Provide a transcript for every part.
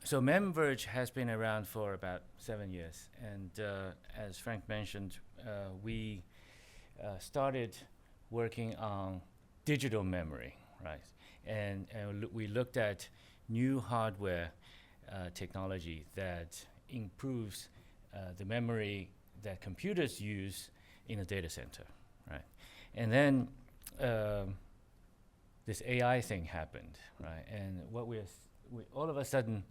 So MemVerge has been around for about 7 years, and as Frank mentioned, we started working on digital memory, right? And we looked at new hardware technology that improves the memory that computers use in a data center, right? And then this AI thing happened, right? And what we all of a sudden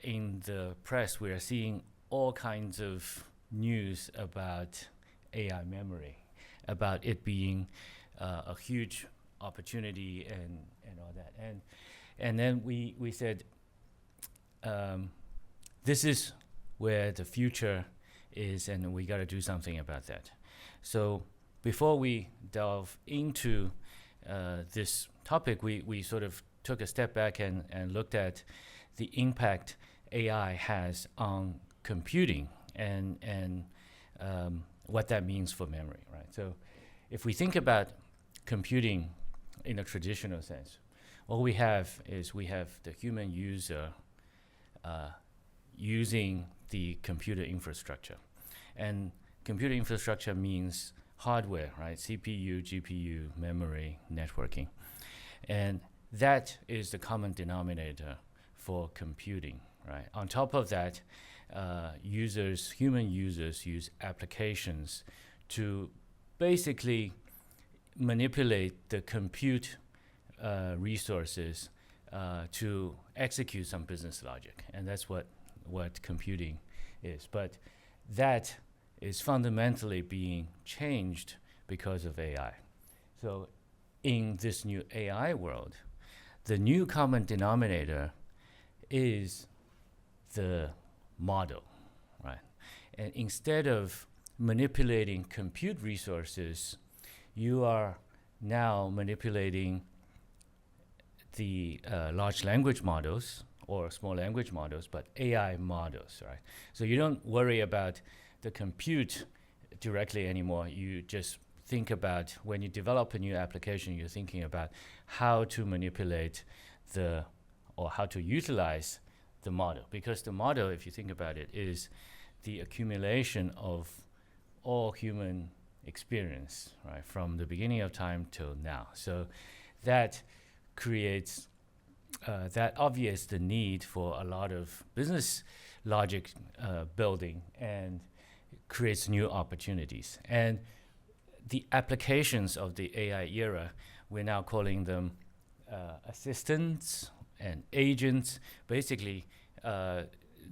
in the press, we are seeing all kinds of news about AI memory, about it being a huge opportunity and all that. And then we said, this is where the future is, and we got to do something about that. So before we delve into this topic, we sort of took a step back and looked at the impact AI has on computing and what that means for memory, right? So if we think about computing in a traditional sense, all we have is we have the human user using the computer infrastructure. And computer infrastructure means hardware, right? CPU, GPU, memory, networking. And that is the common denominator for computing, right? On top of that, human users use applications to basically manipulate the compute resources to execute some business logic. And that's what computing is. But that is fundamentally being changed because of AI. So in this new AI world, the new common denominator is the model, right? And instead of manipulating compute resources, you are now manipulating the large language models or small language models, but AI models, right? So you don't worry about the compute directly anymore. You just think about, when you develop a new application, you're thinking about how to manipulate or how to utilize the model. Because the model, if you think about it, is the accumulation of all human experience, right, from the beginning of time till now. So that creates, that obviates the need for a lot of business logic building and creates new opportunities. And the applications of the AI era, we're now calling them assistants and agents. Basically,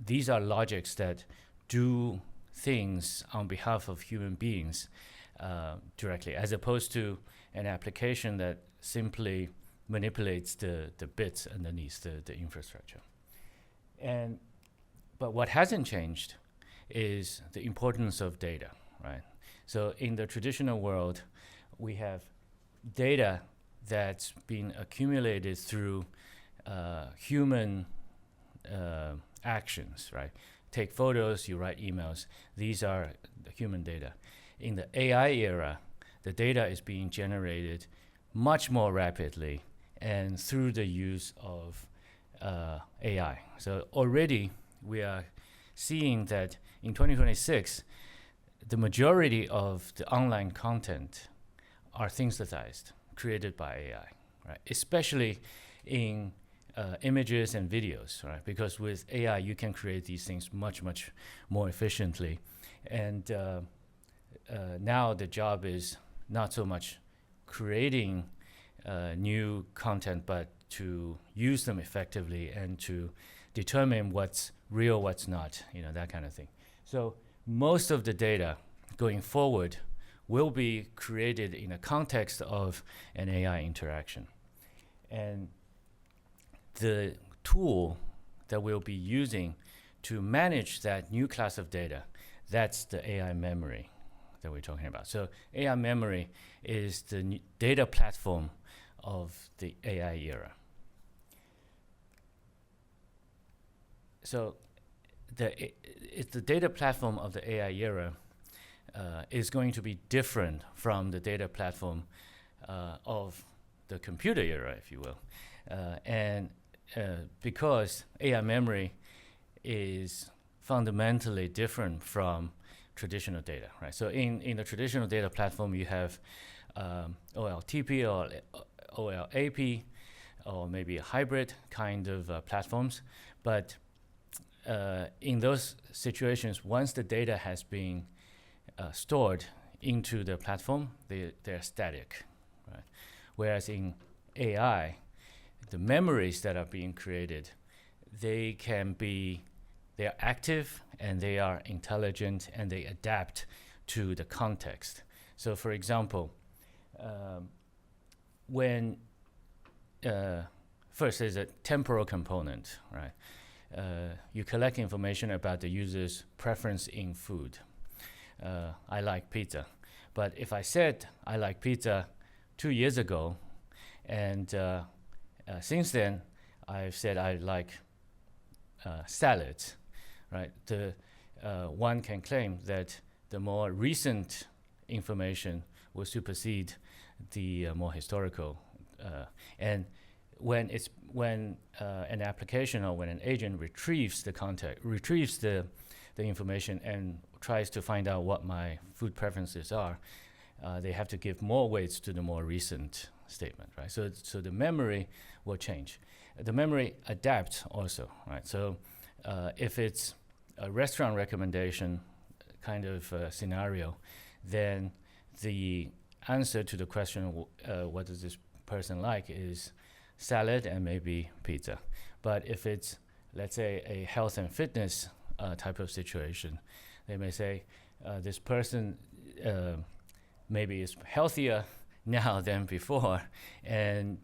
these are logics that do things on behalf of human beings directly, as opposed to an application that simply manipulates the bits underneath the infrastructure. But what hasn't changed is the importance of data, right? So in the traditional world, we have data that's been accumulated through human actions, right? Take photos, you write emails. These are the human data. In the AI era, the data is being generated much more rapidly and through the use of AI. So already we are seeing that in 2026, the majority of the online content are synthesized, created by AI, right? Especially in images and videos, right? Because with AI, you can create these things much, much more efficiently. And now the job is not so much creating new content, but to use them effectively and to determine what's real, what's not, that kind of thing. So most of the data going forward will be created in a context of an AI interaction. And the tool that we'll be using to manage that new class of data, that's the AI memory that we're talking about. So AI memory is the data platform of the AI era. So it's the data platform of the AI era is going to be different from the data platform of the computer era, if you will. And because AI memory is fundamentally different from traditional data, right? So in the traditional data platform, you have OLTP or OLAP, or maybe a hybrid kind of platforms. But in those situations, once the data has been stored into the platform, they're static, right? Whereas in AI, the memories that are being created, they're active and they are intelligent and they adapt to the context. So for example, when first there's a temporal component, right? You collect information about the user's preference in food. I like pizza. But if I said I like pizza 2 years ago, and since then I've said I like salads, right? One can claim that the more recent information will supersede the more historical. And when an application or when an agent retrieves the information and tries to find out what my food preferences are, they have to give more weights to the more recent statement, right? So the memory will change. The memory adapts also, right? So if it's a restaurant recommendation kind of scenario, then the answer to the question, what does this person like, is salad and maybe pizza. But if it's, let's say, a health and fitness type of situation, they may say this person maybe is healthier now than before, and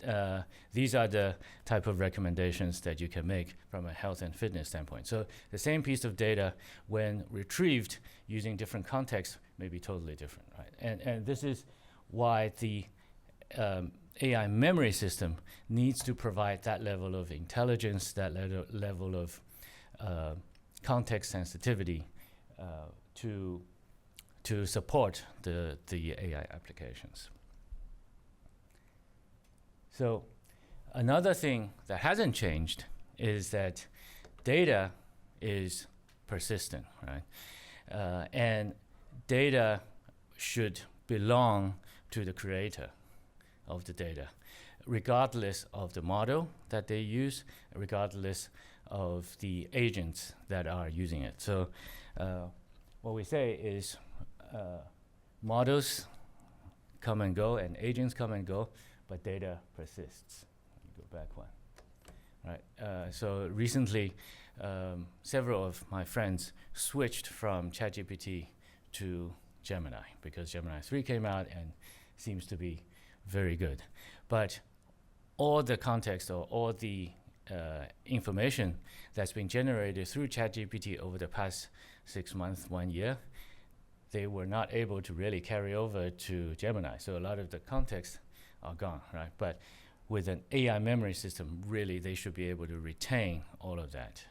these are the type of recommendations that you can make from a health and fitness standpoint. So the same piece of data, when retrieved using different contexts, may be totally different, right? And this is why the AI memory system needs to provide that level of intelligence, that level of context sensitivity to support the AI applications. So another thing that hasn't changed is that data is persistent, right? And data should belong to the creator of the data, regardless of the model that they use, regardless of the agents that are using it. So what we say is models come and go and agents come and go, but data persists. Let me go back one. Right. So recently, several of my friends switched from ChatGPT to Gemini because Gemini 3 came out and seems to be very good. But all the context or all the information that's been generated through ChatGPT over the past 6 months, 1 year, they were not able to really carry over to Gemini. So a lot of the context are gone, right? But with an AI memory system, really, they should be able to retain all of that.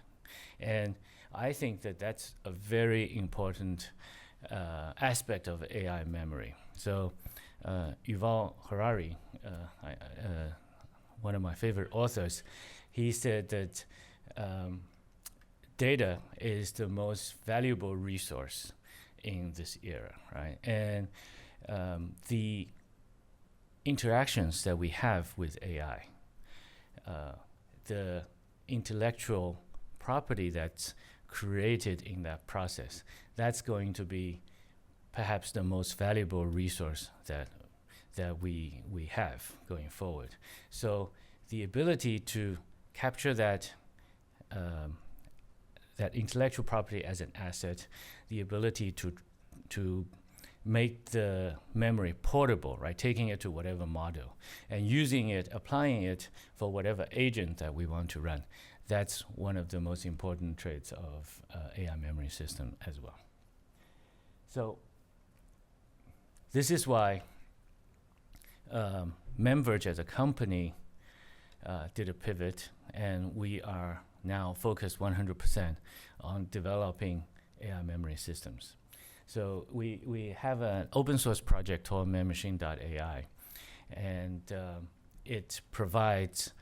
And I think that that's a very important aspect of AI memory. So Yuval Harari, one of my favorite authors, he said that data is the most valuable resource in this era, right? And the interactions that we have with AI, the intellectual property that's created in that process, that's going to be perhaps the most valuable resource that we have going forward. So the ability to capture that that intellectual property as an asset, the ability to make the memory portable, right? Taking it to whatever model and using it, applying it for whatever agent that we want to run. That's one of the most important traits of AI memory system as well. So this is why MemVerge as a company did a pivot, and we are now focused 100% on developing AI memory systems. So we have an open source project called MemMachine.ai, and it provides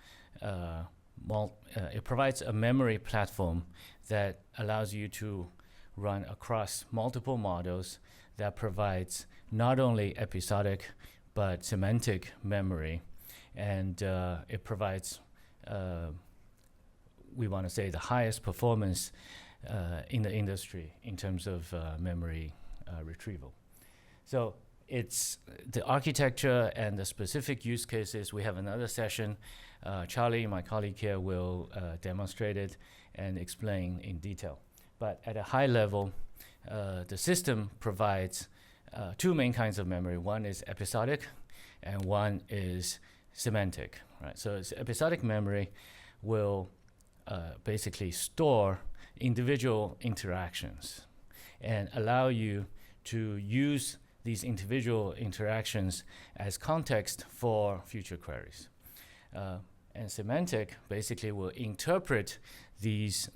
it provides a memory platform that allows you to run across multiple models that provides not only episodic but semantic memory, and it provides, we want to say, the highest performance in the industry in terms of memory retrieval. So it's the architecture and the specific use cases. We have another session. Charlie, my colleague here, will demonstrate it and explain in detail. But at a high level, the system provides two main kinds of memory. One is episodic, and one is semantic. Right? So it's episodic memory will basically store individual interactions and allow you to use these individual interactions as context for future queries. And semantic basically will interpret these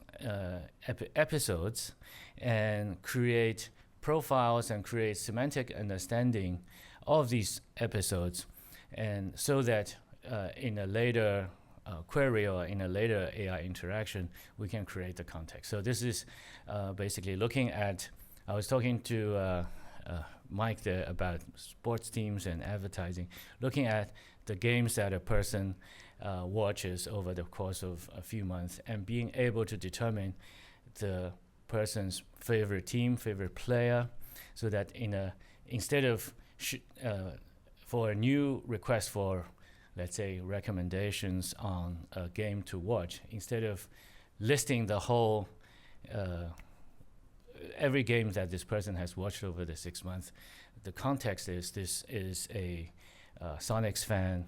episodes and create profiles and create semantic understanding of these episodes, and so that in a later query or in a later AI interaction, we can create the context. So this is basically looking at, I was talking to Mike there about sports teams and advertising, looking at the games that a person watches over the course of a few months and being able to determine the person's favorite team, favorite player, so that instead of for a new request for, let's say, recommendations on a game to watch, instead of listing the whole every game that this person has watched over the 6 months, the context is this is a Sonics fan,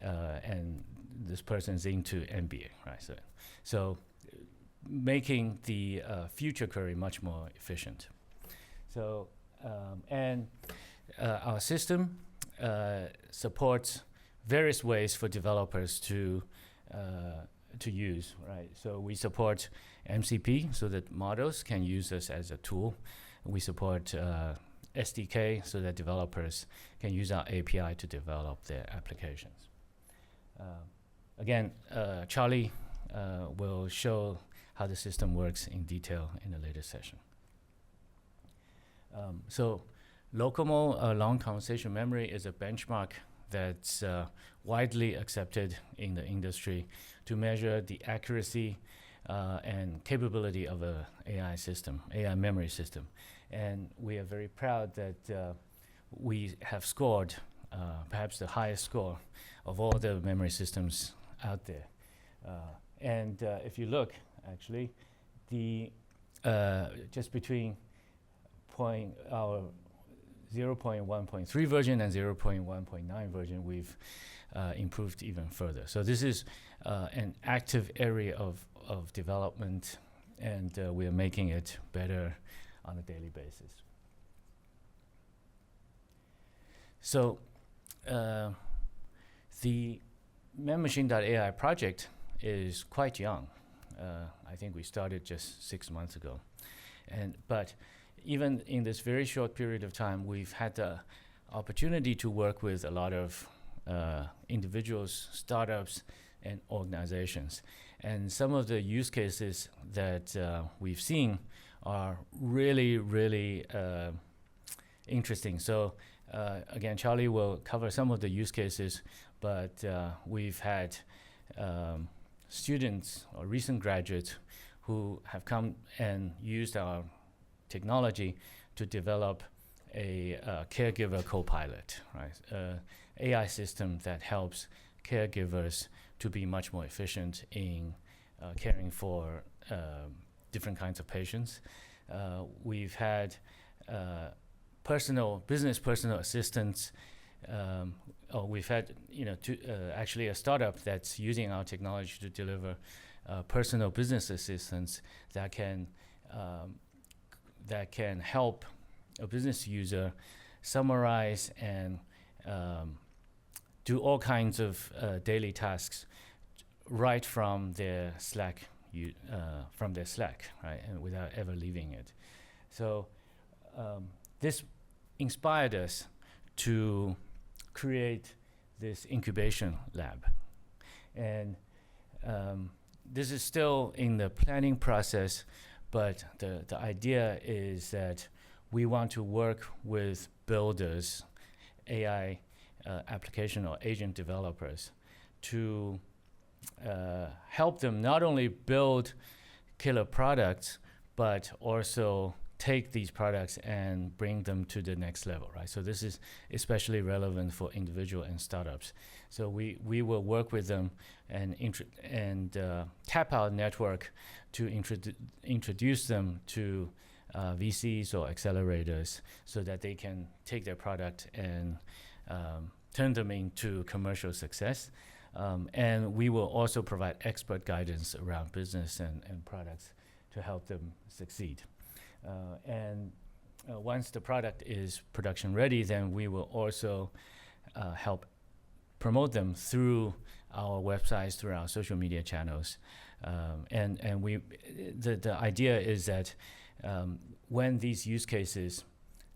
and this person's into NBA, right? So making the future query much more efficient. So our system supports various ways for developers to use, right? So we support MCP so that models can use us as a tool. We support SDK so that developers can use our API to develop their applications. Again, Charlie will show how the system works in detail in a later session. So Locomo long conversation memory is a benchmark that's widely accepted in the industry to measure the accuracy and capability of a AI memory system. And we are very proud that we have scored perhaps the highest score of all the memory systems out there. And if you look, actually, the just between our 0.1.3 version and 0.1.9 version, we've improved even further. So this is an active area of development, and we are making it better on a daily basis. So the MemMachine.ai project is quite young. I think we started just 6 months ago. But even in this very short period of time, we've had the opportunity to work with a lot of individuals, startups, and organizations. And some of the use cases that we've seen are really, really interesting. So again, Charlie will cover some of the use cases, but we've had students or recent graduates who have come and used our technology to develop a caregiver co-pilot, right? AI system that helps caregivers to be much more efficient in caring for different kinds of patients. We've had business personal assistants. We've had, actually a startup that's using our technology to deliver personal business assistants that can help a business user summarize and do all kinds of daily tasks right from their Slack, right, and without ever leaving it. So this inspired us to create this incubation lab. And this is still in the planning process, but the idea is that we want to work with builders, AI application or agent developers, to help them not only build killer products, but also take these products and bring them to the next level, right? So this is especially relevant for individual and startups. So we will work with them and tap our network to introduce them to VCs or accelerators so that they can take their product and turn them into commercial success. And we will also provide expert guidance around business and products to help them succeed. Once the product is production ready, then we will also help promote them through our websites, through our social media channels. The idea is that when these use cases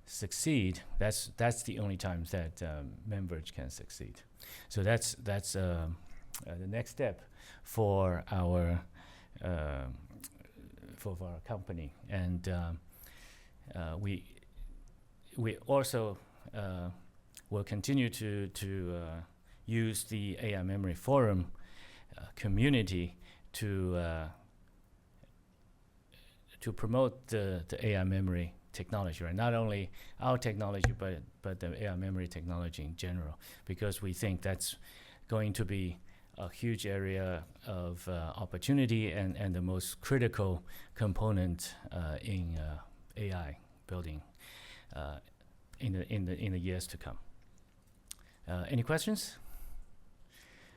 succeed, that's the only time that MemVerge can succeed. So that's the next step for our company, and we also will continue to use the AI Memory Forum community to promote the AI memory technology, right? Not only our technology, but the AI memory technology in general, because we think that's going to be a huge area of opportunity and the most critical component in AI building in the years to come. Any questions?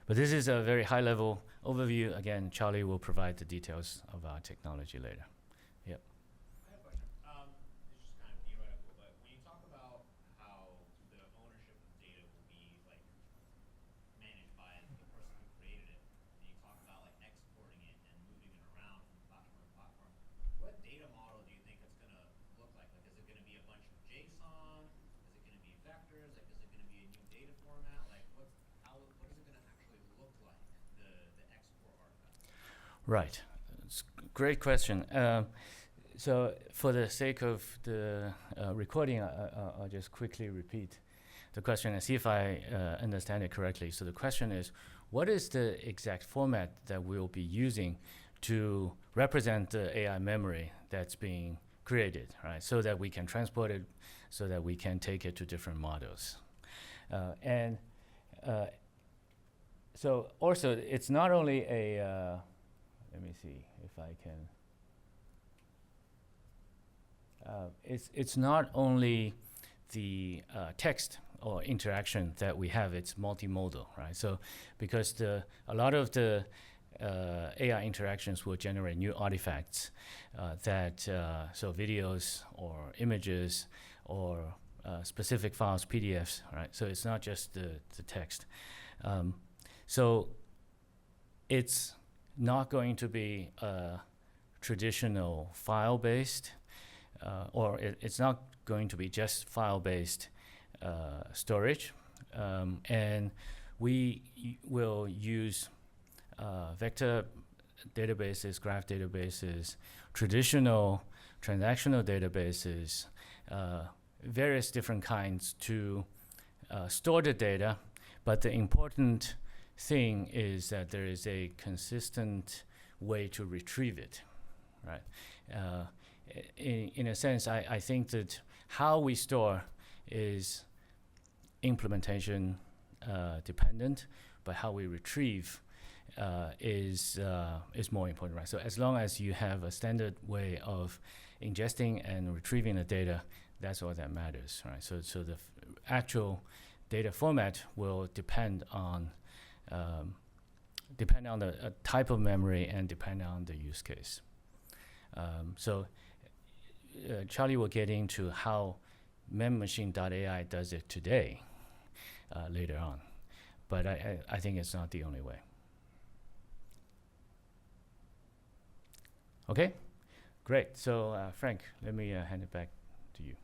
But this is a very high-level overview. Again, Charlie will provide the details of our technology later. Yep. I have a question. It's just kind of theoretical, but when you talk about how the ownership of data will be like managed by the person who created it, and you talk about like exporting it and moving it around from platform to platform, what data model do you think it's going to look like? Like, is it going to be a bunch of JSON? Is it going to be vectors? Like, is it going to be a new data format? Like, what is it going to actually look like, the export artifact? Right. It's a great question. So for the sake of the recording, I'll just quickly repeat the question and see if I understand it correctly. So the question is, what is the exact format that we'll be using to represent the AI memory that's being created, right? So that we can transport it, so that we can take it to different models. So also, it's not only a, let me see if I can, it's not only the text or interaction that we have, it's multimodal, right? So because a lot of the AI interactions will generate new artifacts so videos or images or specific files, PDFs, right? So it's not just the text. So it's not going to be traditional file-based, or it's not going to be just file-based storage. And we will use vector databases, graph databases, traditional transactional databases, various different kinds to store the data. But the important thing is that there is a consistent way to retrieve it, right? In a sense, I think that how we store is implementation dependent, but how we retrieve is more important, right? So as long as you have a standard way of ingesting and retrieving the data, that's all that matters, right? So the actual data format will depend on the type of memory and depend on the use case. So Charlie will get into how MemMachine.ai does it today later on, but I think it's not the only way. Okay, great. So Frank, let me hand it back to you.